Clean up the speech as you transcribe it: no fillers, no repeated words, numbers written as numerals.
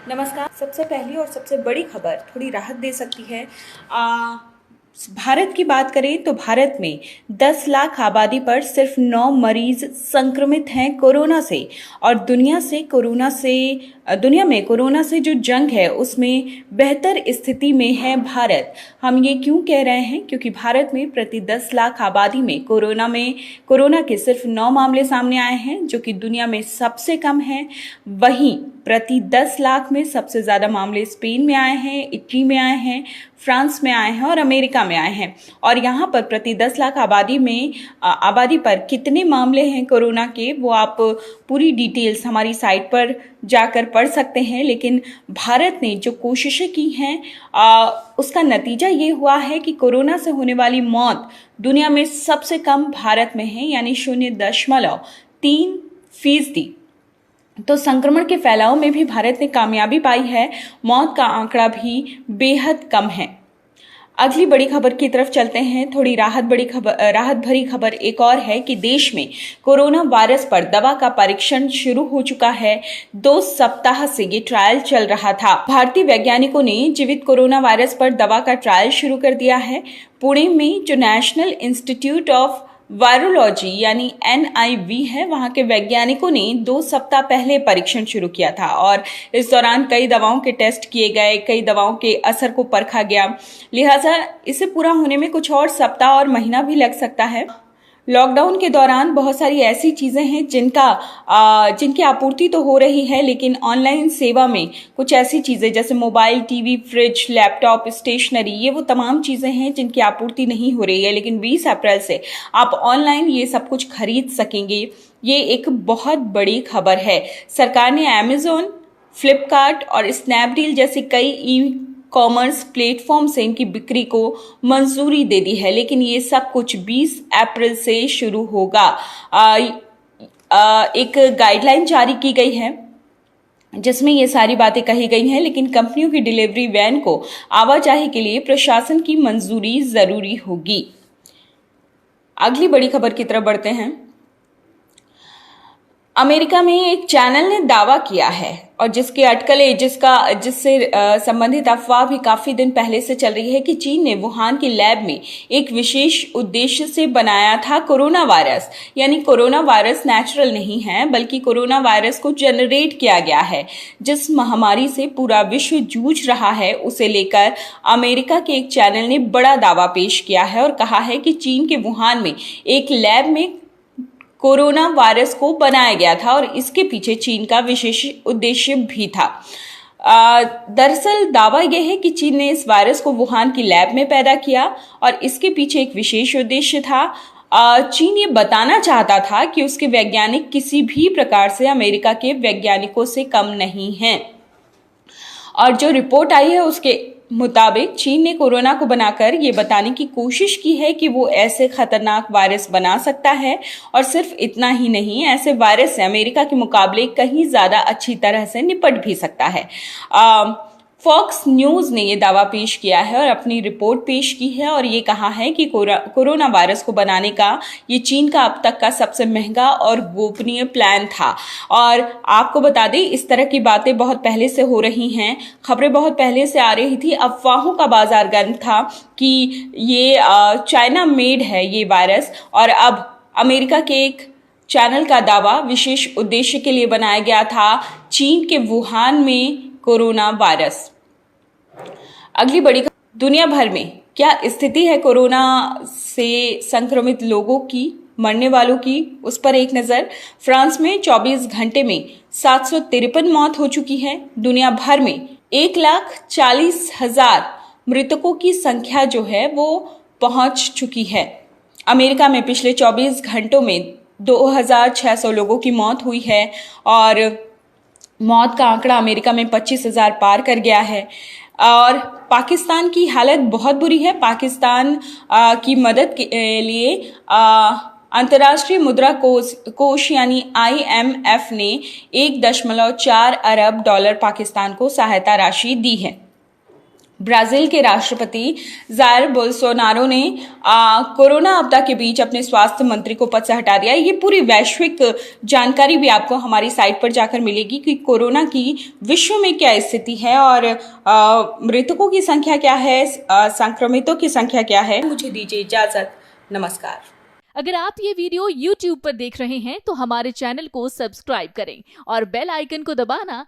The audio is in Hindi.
नमस्कार। सबसे पहली और सबसे बड़ी खबर थोड़ी राहत दे सकती है। भारत की बात करें तो भारत में 10 लाख आबादी पर सिर्फ 9 मरीज संक्रमित हैं कोरोना से। और दुनिया में कोरोना से जो जंग है उसमें बेहतर स्थिति में है भारत। हम ये क्यों कह रहे हैं? क्योंकि भारत में प्रति 10 लाख आबादी में कोरोना के सिर्फ 9 मामले सामने आए हैं, जो कि दुनिया में सबसे कम है। वहीं प्रति 10 लाख में सबसे ज्यादा मामले स्पेन में आए हैं, इटली में आए हैं, फ्रांस में आए हैं और अमेरिका में आए हैं। और यहाँ पर प्रति 10 लाख आबादी पर कितने मामले हैं कोरोना के, वो आप पूरी डिटेल्स हमारी साइट पर जाकर पढ़ सकते हैं। लेकिन भारत ने जो कोशिशें की हैं उसका नतीजा ये हुआ है कि कोरोना से होने वाली मौत दुनिया में सबसे कम भारत में है, यानी 0.3%। तो संक्रमण के फैलाव में भी भारत ने कामयाबी पाई है। मौत का आंकड़ा भी बेहद कम है। अगली बड़ी खबर की तरफ चलते हैं। थोड़ी राहत भरी खबर एक और है कि देश में कोरोना वायरस पर दवा का परीक्षण शुरू हो चुका है। 2 सप्ताह से ये ट्रायल चल रहा था। भारतीय वैज्ञानिकों ने जीवित कोरोना वायरस पर दवा का ट्रायल शुरू कर दिया है। पुणे में जो नेशनल इंस्टीट्यूट ऑफ वायरोलॉजी यानी NIV है, वहां के वैज्ञानिकों ने 2 सप्ताह पहले परीक्षण शुरू किया था और इस दौरान कई दवाओं के टेस्ट किए गए, कई दवाओं के असर को परखा गया। लिहाजा इसे पूरा होने में कुछ और सप्ताह और महीना भी लग सकता है। लॉकडाउन के दौरान बहुत सारी ऐसी चीजें हैं जिनकी आपूर्ति तो हो रही है, लेकिन ऑनलाइन सेवा में कुछ ऐसी चीजें जैसे mobile, TV, fridge, laptop, stationery, ये वो तमाम चीजें हैं जिनकी आपूर्ति नहीं हो रही है। लेकिन 20 अप्रैल से आप ऑनलाइन ये सब कुछ खरीद सकेंगे। ये एक बहुत बड़ी खबर है। सरकार ने अमेजोन, फ्लिपकार्ट और स्नैपडील जैसे कई ई कॉमर्स प्लेटफॉर्म से इनकी बिक्री को मंजूरी दे दी है, लेकिन ये सब कुछ 20 अप्रैल से शुरू होगा। एक गाइडलाइन जारी की गई है जिसमें ये सारी बातें कही गई हैं, लेकिन कंपनियों की डिलीवरी वैन को आवाजाही के लिए प्रशासन की मंजूरी जरूरी होगी। अगली बड़ी खबर की तरफ बढ़ते हैं। अमेरिका में एक चैनल ने दावा किया है और जिससे संबंधित अफवाह भी काफी दिन पहले से चल रही है कि चीन ने वुहान के लैब में एक विशेष उद्देश्य से बनाया था कोरोना वायरस। यानी कोरोना वायरस नेचुरल नहीं है, बल्कि कोरोना वायरस को जनरेट किया गया है। जिस महामारी से पूरा विश्व जूझ रहा है, उसे लेकर अमेरिका के एक चैनल ने बड़ा दावा पेश किया है और कहा है कि चीन के वुहान में एक लैब में कोरोना वायरस को बनाया गया था और इसके पीछे चीन का विशेष उद्देश्य भी था। दरअसल दावा यह है कि चीन ने इस वायरस को वुहान की लैब में पैदा किया और इसके पीछे एक विशेष उद्देश्य था। चीन ये बताना चाहता था कि उसके वैज्ञानिक किसी भी प्रकार से अमेरिका के वैज्ञानिकों से कम नहीं हैं। और जो रिपोर्ट आई है उसके मुताबिक चीन ने कोरोना को बनाकर ये बताने की कोशिश की है कि वो ऐसे खतरनाक वायरस बना सकता है, और सिर्फ इतना ही नहीं, ऐसे वायरस से अमेरिका के मुकाबले कहीं ज्यादा अच्छी तरह से निपट भी सकता है। फॉक्स न्यूज ने यह दावा पेश किया है और अपनी रिपोर्ट पेश की है और ये कहा है कि कोरोना वायरस को बनाने का ये चीन का अब तक का सबसे महंगा और गोपनीय प्लान था। और आपको बता दें, इस तरह की बातें बहुत पहले से हो रही हैं, खबरें बहुत पहले से आ रही थी, अफवाहों का बाजार गर्म था कि ये चाइना मेड है ये वायरस। और अब अमेरिका के एक चैनल का दावा विशेष उद्देश्य के लिए बनाया गया था, चीन के वुहान में कोरोना वायरस। अगली बड़ी दुनिया भर में क्या स्थिति है कोरोना से संक्रमित लोगों की, मरने वालों की, उस पर एक नजर। फ्रांस में 24 घंटे में 753 मौत हो चुकी है। दुनिया भर में 1,40,000 मृतकों की संख्या जो है वो पहुंच चुकी है। अमेरिका में पिछले 24 घंटों में 2,600 लोगों की मौत हुई है और मौत का आंकड़ा अमेरिका में 25,000 पार कर गया है। और पाकिस्तान की हालत बहुत बुरी है। पाकिस्तान की मदद के लिए अंतर्राष्ट्रीय मुद्रा कोष यानी IMF ने 1.4 अरब डॉलर पाकिस्तान को सहायता राशि दी है। ब्राजील के राष्ट्रपति जायर बोल्सोनारो ने कोरोना आपदा के बीच अपने स्वास्थ्य मंत्री को पद से हटा दिया। ये पूरी वैश्विक जानकारी भी आपको हमारी साइट पर जाकर मिलेगी कि कोरोना की विश्व में क्या स्थिति है और मृतकों की संख्या क्या है, संक्रमितों की संख्या क्या है। मुझे दीजिए इजाजत, नमस्कार। अगर आप ये वीडियो YouTube पर देख रहे हैं तो हमारे चैनल को सब्सक्राइब करें और बेल आइकन को दबाना